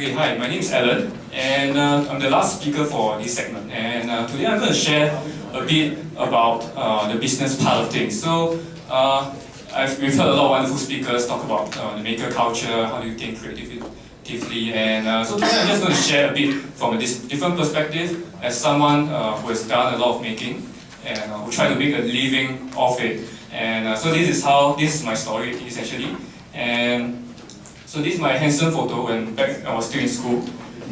Okay, hi, my name is Alan, and I'm the last speaker for this segment. And today I'm going to share a bit about the business part of things. So, we've heard a lot of wonderful speakers talk about the maker culture, how do you think creatively, and so today I'm just going to share a bit from a different perspective as someone who has done a lot of making and who try to make a living of it. And so this is my story essentially. And so this is my handsome photo when back I was still in school.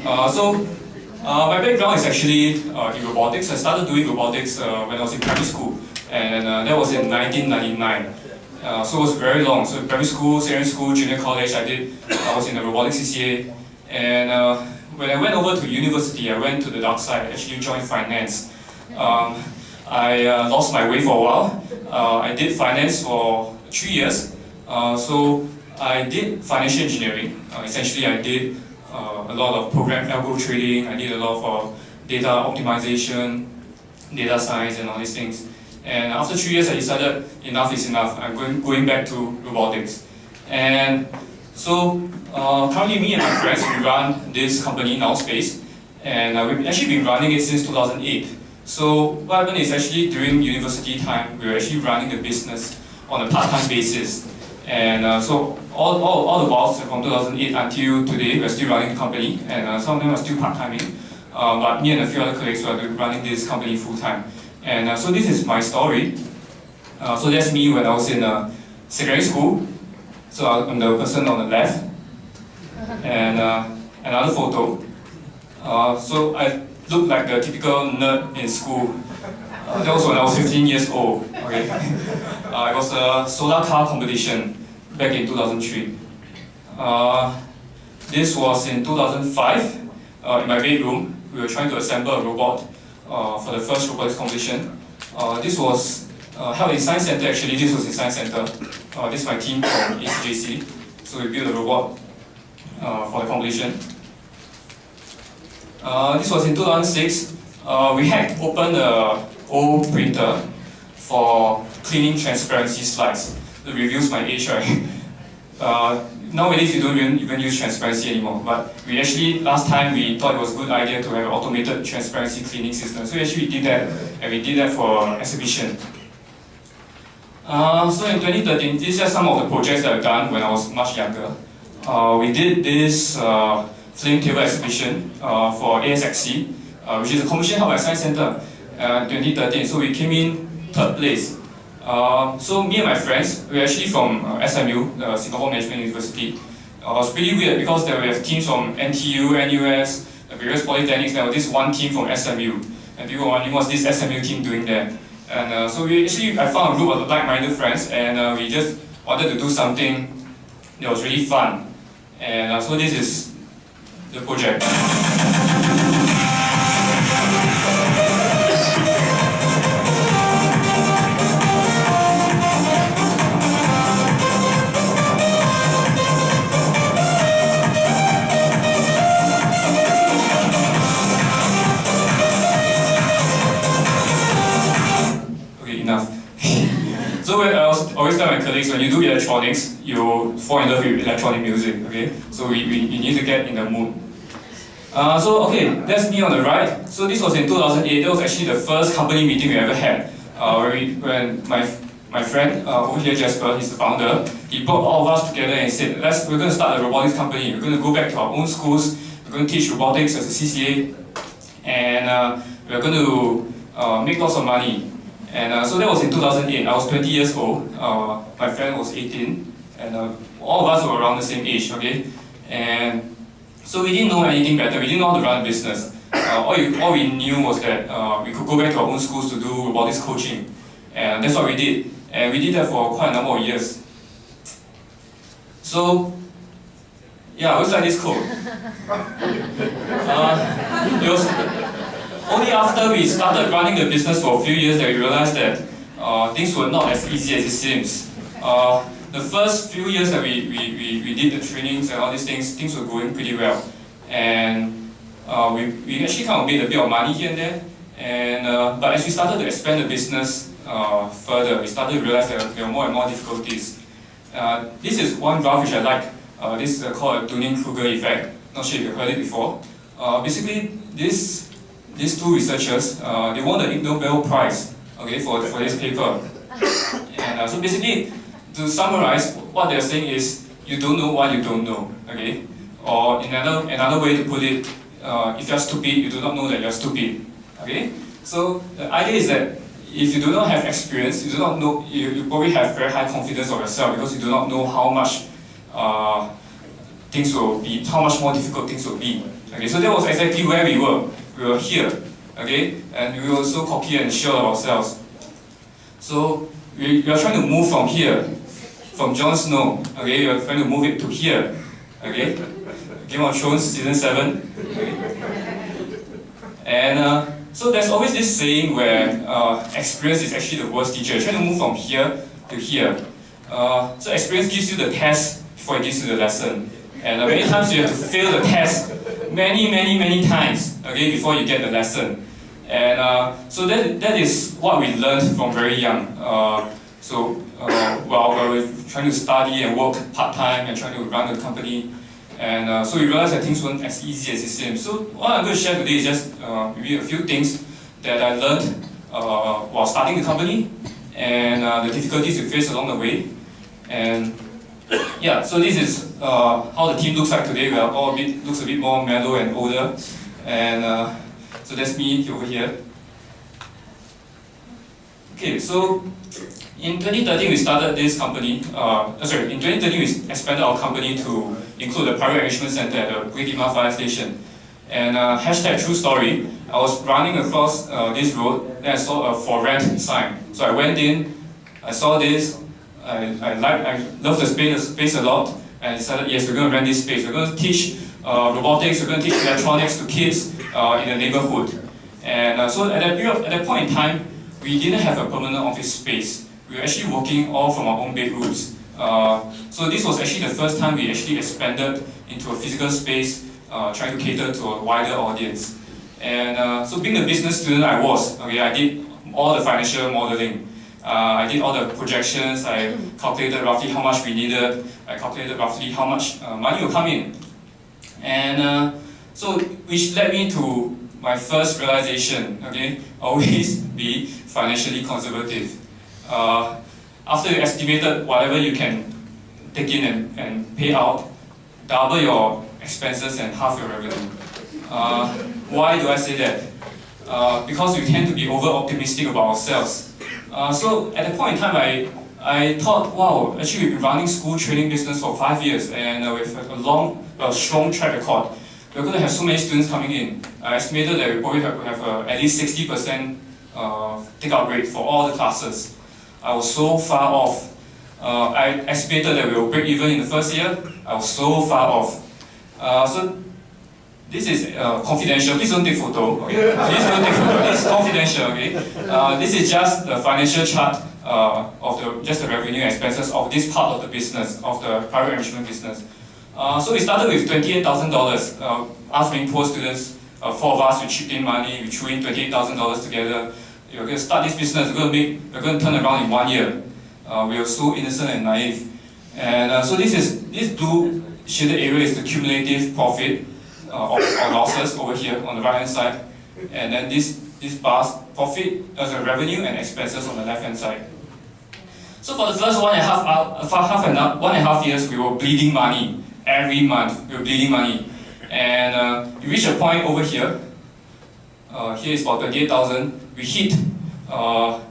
My background is actually in robotics. I started doing robotics when I was in primary school, and that was in 1999. So it was very long. So in primary school, secondary school, junior college, I was in the robotics CCA. And when I went over to university, I went to the dark side. I actually joined finance. I lost my way for a while. I did finance for 3 years. So I did financial engineering. Essentially, I did a lot of program algo trading. I did a lot of data optimization, data science, and all these things. And after 3 years, I decided enough is enough. I'm going back to robotics. And so currently, me and my friends, we run this company, Now Space, and we've actually been running it since 2008. So what happened is actually during university time, we were actually running the business on a part-time basis. And so all the while from 2008 until today, we're still running the company, and some of them are still part-timing. But me and a few other colleagues were running this company full-time. And so this is my story. So that's me when I was in secondary school. So I'm the person on the left. And another photo. So I look like the typical nerd in school. That was when I was 15 years old. Okay. It was a solar car competition back in 2003. This was in 2005 in my bedroom. We were trying to assemble a robot for the first robotics competition. This was held in Science Center actually. This was in Science Center. This is my team from ACJC. So we built a robot for the competition. This was in 2006. We hacked open the old printer for cleaning transparency slides. It reveals my age, right? Nowadays we don't even use transparency anymore, but we actually, last time we thought it was a good idea to have an automated transparency cleaning system. So actually we did that, and we did that for an exhibition. So in 2013, these are some of the projects that I've done when I was much younger. We did this flame table exhibition for ASXC, which is a competition held at Science Center in 2013. So we came in third place. So me and my friends, we're actually from SMU, the Singapore Management University. It was pretty weird because there were teams from NTU, NUS, the various polytechnics. There was this one team from SMU, and people were wondering what's this SMU team doing there. And so I found a group of like-minded friends, and we just wanted to do something that was really fun. And so this is the project. So I always tell my colleagues, when you do electronics, you fall in love with electronic music, okay? So you need to get in the mood. Okay, that's me on the right. So this was in 2008. That was actually the first company meeting we ever had. When my friend over here, Jasper, he's the founder, he brought all of us together and said, we're going to start a robotics company. We're going to go back to our own schools. We're going to teach robotics as a CCA. And we're going to make lots of money. And so that was in 2008. I was 20 years old. My friend was 18, and all of us were around the same age. Okay, and so we didn't know anything better. We didn't know how to run a business. All we knew was that we could go back to our own schools to do robotics coaching, and that's what we did. And we did that for quite a number of years. So yeah, I always like this quote. It was only after we started running the business for a few years that we realized that things were not as easy as it seems. The first few years that we did the trainings and all these things were going pretty well. And we actually kind of made a bit of money here and there. But as we started to expand the business further, we started to realize that there were more and more difficulties. This is one graph which I like. This is called a Dunning-Kruger effect. Not sure if you've heard it before. Basically, these two researchers, they won the Ig Nobel Prize, okay, for this paper. And so basically, to summarize, what they're saying is, you don't know what you don't know, okay? Or in another way to put it, if you're stupid, you do not know that you're stupid, okay? So the idea is that if you do not have experience, you do not know, you probably have very high confidence of yourself because you do not know how much things will be, how much more difficult things will be. Okay, so that was exactly where we were. We were here, okay, and we were so cocky and sure of ourselves. So we are trying to move from here, from Jon Snow. Okay, we are trying to move it to here. Okay, Game of Thrones season 7. Okay. And so there's always this saying where experience is actually the worst teacher. You're trying to move from here to here. So experience gives you the test before it gives you the lesson. And many times you have to fail the test many times, okay, before you get the lesson. And so that is what we learned from very young. While we were trying to study and work part-time and trying to run the company, and so we realized that things weren't as easy as it seemed. So what I'm going to share today is just maybe a few things that I learned while starting the company, and the difficulties we faced along the way. And yeah, so this is how the team looks like today. We are all looks a bit more mellow and older, and so that's me over here. Okay, so in 2013 we started this company. In 2013 we expanded our company to include the private arrangement center at the Bukit Timah fire station. And hashtag true story. I was running across this road, and I saw a for rent sign. So I went in, I saw this. I love the space a lot, and I decided, yes, we're going to rent this space. We're going to teach robotics, we're going to teach electronics to kids in the neighborhood. And so at that point in time, we didn't have a permanent office space. We were actually working all from our own bedrooms. So this was actually the first time we actually expanded into a physical space, trying to cater to a wider audience. And so being the business student I was, okay, I did all the financial modeling. I did all the projections, I calculated roughly how much we needed, I calculated roughly how much money will come in. And so which led me to my first realization, okay, always be financially conservative. After you estimated whatever you can take in and pay out, double your expenses and half your revenue. Why do I say that? Because we tend to be over-optimistic about ourselves. So at that point in time, I thought, wow, actually we've been running school training business for 5 years, and we've had a strong track record. We're going to have so many students coming in. I estimated that we probably have at least 60% take-out rate for all the classes. I was so far off. I estimated that we will break even in the first year. I was so far off. So this is confidential. Please don't take photo. Okay? Please don't take photo. This is confidential. Okay. This is just the financial chart of just the revenue and expenses of this part of the business, of the private arrangement business. So we started with $28,000. Us being poor students, 4 of us, we chipped in money. We threw in $28,000 together. We're going to start this business. We're going to turn around in 1 year. We are so innocent and naive. And so this blue shaded area is the cumulative profit or losses over here on the right hand side, and then this bars profit as a revenue and expenses on the left hand side. So for the first 1.5 years, we were bleeding money every month. We were bleeding money, and we reached a point over here. Here is about 28,000. We hit all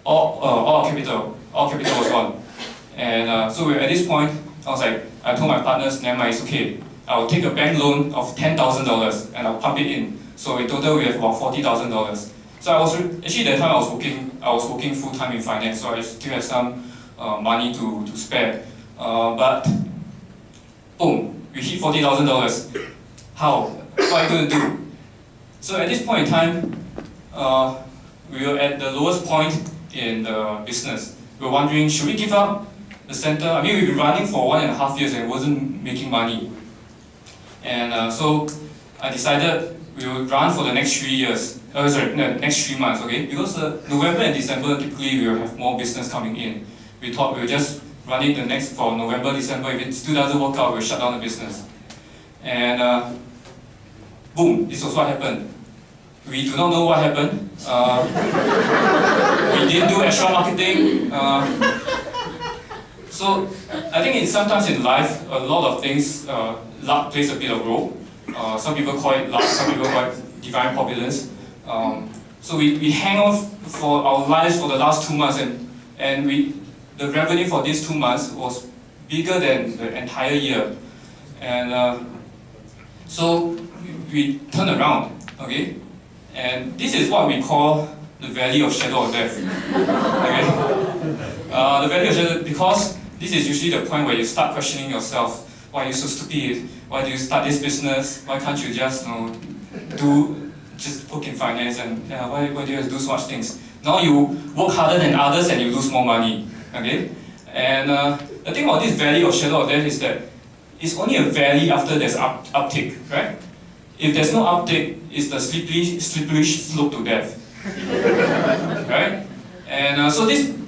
our capital. All capital was gone, and so we were at this point. I told my partners, never mind, it's okay. I will take a bank loan of $10,000 and I'll pump it in. So in total we have about $40,000. So I was actually that time I was working full time in finance, so I still had some money to spare. But boom, we hit $40,000. How? What are you going to do? So at this point in time, we were at the lowest point in the business. We were wondering, should we give up the center? I mean, we've been running for 1.5 years and it wasn't making money. And so I decided we would run for the next 3 years. Next 3 months, okay? Because November and December typically we will have more business coming in. We thought we would just run it for November, December. If it still doesn't work out, we'll shut down the business. And boom, this was what happened. We do not know what happened. We didn't do extra marketing. So I think sometimes in life, a lot of things, luck plays a bit of role. Some people call it luck, some people call it divine providence. So we hang on for our lives for the last 2 months, and the revenue for these 2 months was bigger than the entire year. And so we turn around, okay? And this is what we call the valley of shadow of death. Okay? The valley of shadow, because this is usually the point where you start questioning yourself. Why are you so stupid? Why do you start this business? Why can't you just just work in finance, and why do you have to do so much things? Now you work harder than others and you lose more money. Okay? And the thing about this valley of shadow of death is that it's only a valley after there's uptick, right? If there's no uptick, it's the slippery slope to death. Right? And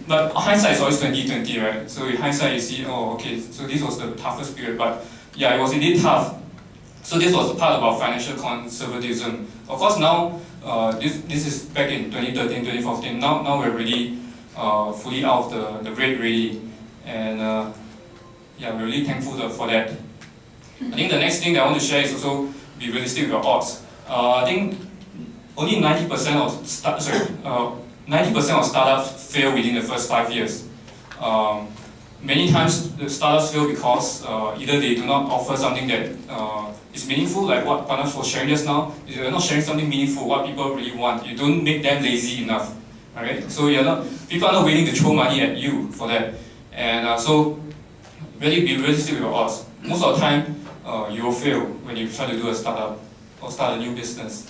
but hindsight is always 20/20, right? So in hindsight you see, oh, okay, so this was the toughest period, but yeah, it was indeed tough. So this was the part about financial conservatism. Of course now, this is back in 2013, 2014, now we're really fully out of the red already. And yeah, we're really thankful for that. I think the next thing that I want to share is also be realistic with your odds. I think only 90% of startups fail within the first 5 years. Many times the startups fail because either they do not offer something that is meaningful, like what Panas was sharing just now. You're not sharing something meaningful, what people really want. You don't make them lazy enough. Alright? So people are not willing to throw money at you for that. And so really be realistic with your odds. Most of the time, you will fail when you try to do a startup or start a new business.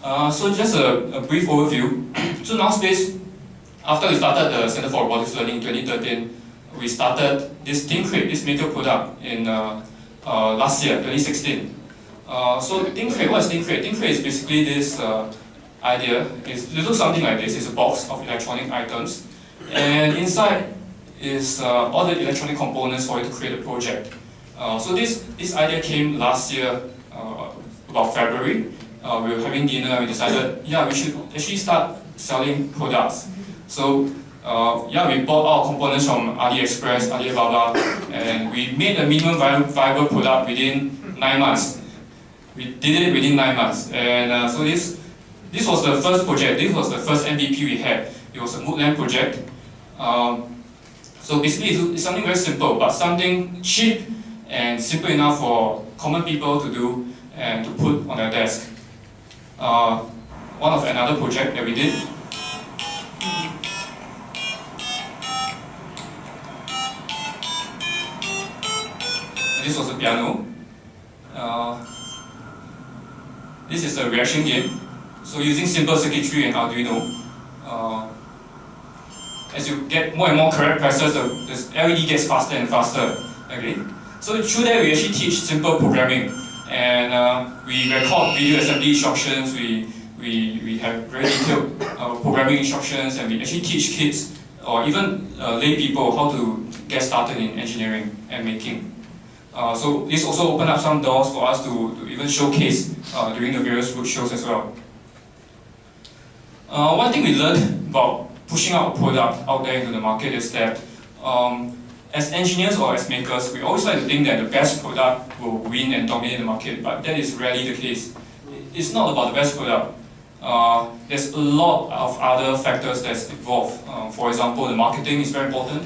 So just a brief overview. So now Space, after we started the Center for Robotics Learning in 2013, we started this ThinkCrate, this maker product in last year, 2016. So ThinkCrate, what is ThinkCrate? ThinkCrate is basically this idea. It looks something like this. It's a box of electronic items, and inside is all the electronic components for you to create a project. So this idea came last year, about February. We were having dinner and we decided, yeah, we should actually start selling products. So yeah, we bought our components from AliExpress, Alibaba, and we made a minimum viable product within 9 months. We did it within 9 months. And so this was the first project, this was the first MVP we had. It was a Moodland project. So basically it's something very simple, but something cheap and simple enough for common people to do and to put on their desk. Another project that we did. This was a piano. This is a reaction game. So using simple circuitry and Arduino, as you get more and more correct prices, the LED gets faster and faster. Okay. So through that, we actually teach simple programming, and we record video assembly instructions. We have very detailed programming instructions, and we actually teach kids or even lay people how to get started in engineering and making. So this also opened up some doors for us to even showcase during the various road shows as well. One thing we learned about pushing out a product out there into the market is that as engineers or as makers, we always like to think that the best product will win and dominate the market, but that is rarely the case. It's not about the best product. There's a lot of other factors that's involved. For example, the marketing is very important,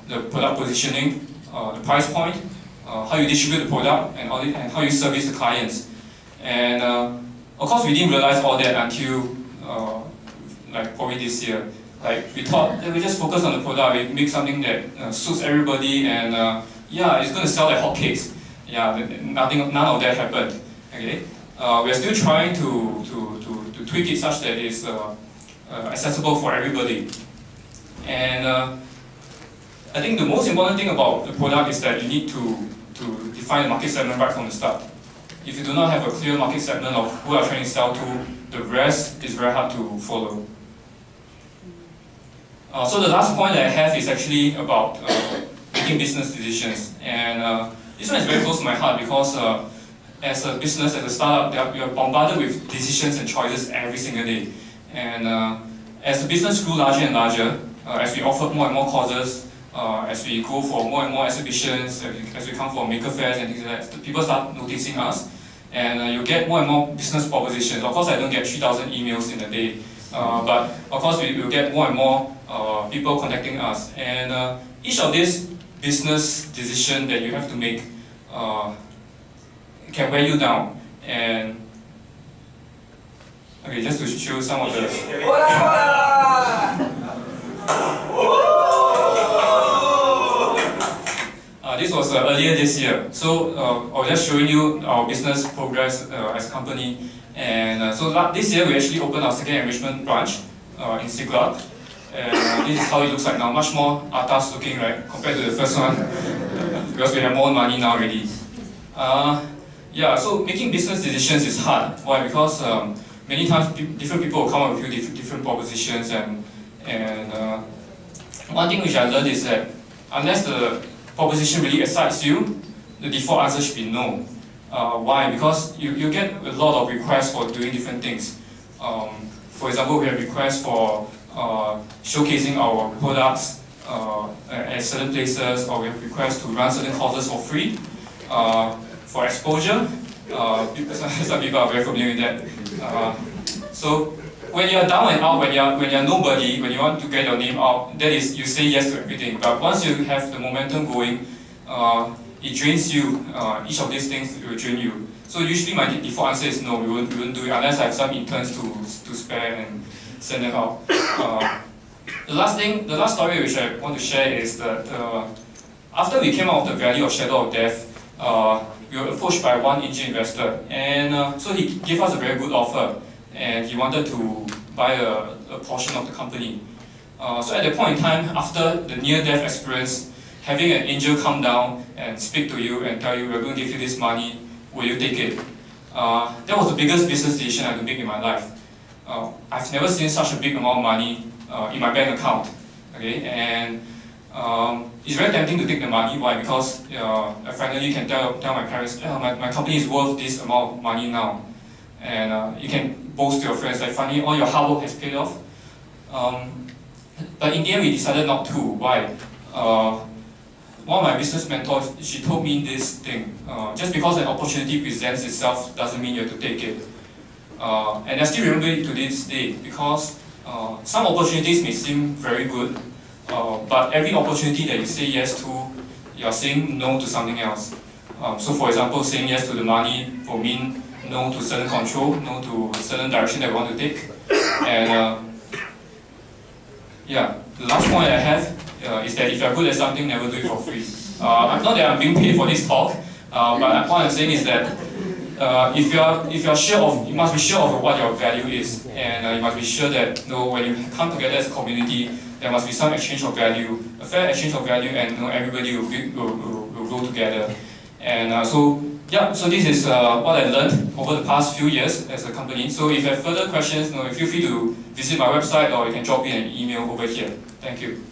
the product positioning, the price point, how you distribute the product, and how you service the clients. And of course, we didn't realize all that until like probably this year. Like we thought that we just focus on the product, we make something that suits everybody, and yeah, it's going to sell like hotcakes. Yeah, none of that happened. Okay, we are still trying to tweak it such that it's accessible for everybody. And I think the most important thing about the product is that you need to define the market segment right from the start. If you do not have a clear market segment of who you are trying to sell to, the rest is very hard to follow. So the last point that I have is actually about making business decisions. And This one is very close to my heart because as a business, as a startup, you are bombarded with decisions and choices every single day. And as the business grew larger and larger, as we offered more and more courses, as we go for more and more exhibitions, as we come for maker fairs and things like that, people start noticing us. And you get more and more business propositions. Of course, I don't get 3,000 emails in a day, but of course, we will get more and more people contacting us. And each of these business decisions that you have to make can weigh you down. And okay, just to show some of the. This was earlier this year. So I was just showing you our business progress as a company. And so this year we actually opened our second enrichment branch in Siglap. And this is how it looks like now, much more atas looking, right, compared to the first one, because we have more money now already. Yeah, so making business decisions is hard. Why? Because many times different people will come up with different propositions, and one thing which I learned is that unless the proposition really excites you, the default answer should be no. Why? Because you get a lot of requests for doing different things. For example, we have requests for showcasing our products at certain places, or we have requests to run certain courses for free. For exposure, some people are very familiar with that. So when you're down and out, when you're nobody, when you want to get your name out, that is, you say yes to everything. But once you have the momentum going, it drains you. Each of these things will drain you. So usually my default answer is no, we won't do it unless I have some interns to spare and send them out. The last story which I want to share is that after we came out of the Valley of Shadow of Death, we were approached by one angel investor, and so he gave us a very good offer, and he wanted to buy a portion of the company. So at that point in time, after the near-death experience, having an angel come down and speak to you and tell you, we're going to give you this money, will you take it? That was the biggest business decision I had to make in my life. I've never seen such a big amount of money in my bank account. Okay, and it's very tempting to take the money. Why? Because I finally can tell my parents, my company is worth this amount of money now. And you can boast to your friends that finally all your hard work has paid off. But in the end, we decided not to. Why? One of my business mentors, she told me this thing. Just because an opportunity presents itself doesn't mean you have to take it. And I still remember it to this day because some opportunities may seem very good, but every opportunity that you say yes to, you are saying no to something else. So for example, saying yes to the money will mean no to certain control, no to certain direction that we want to take. And yeah, the last point I have is that if you're good at something, never do it for free. Not that I'm being paid for this talk, but what I'm saying is that if you're sure of, you must be sure of what your value is, and you must be sure that when you come together as a community, there must be some exchange of value, a fair exchange of value, and everybody will grow together. And so this is what I learned over the past few years as a company. So if you have further questions, feel free to visit my website, or you can drop me an email over here. Thank you.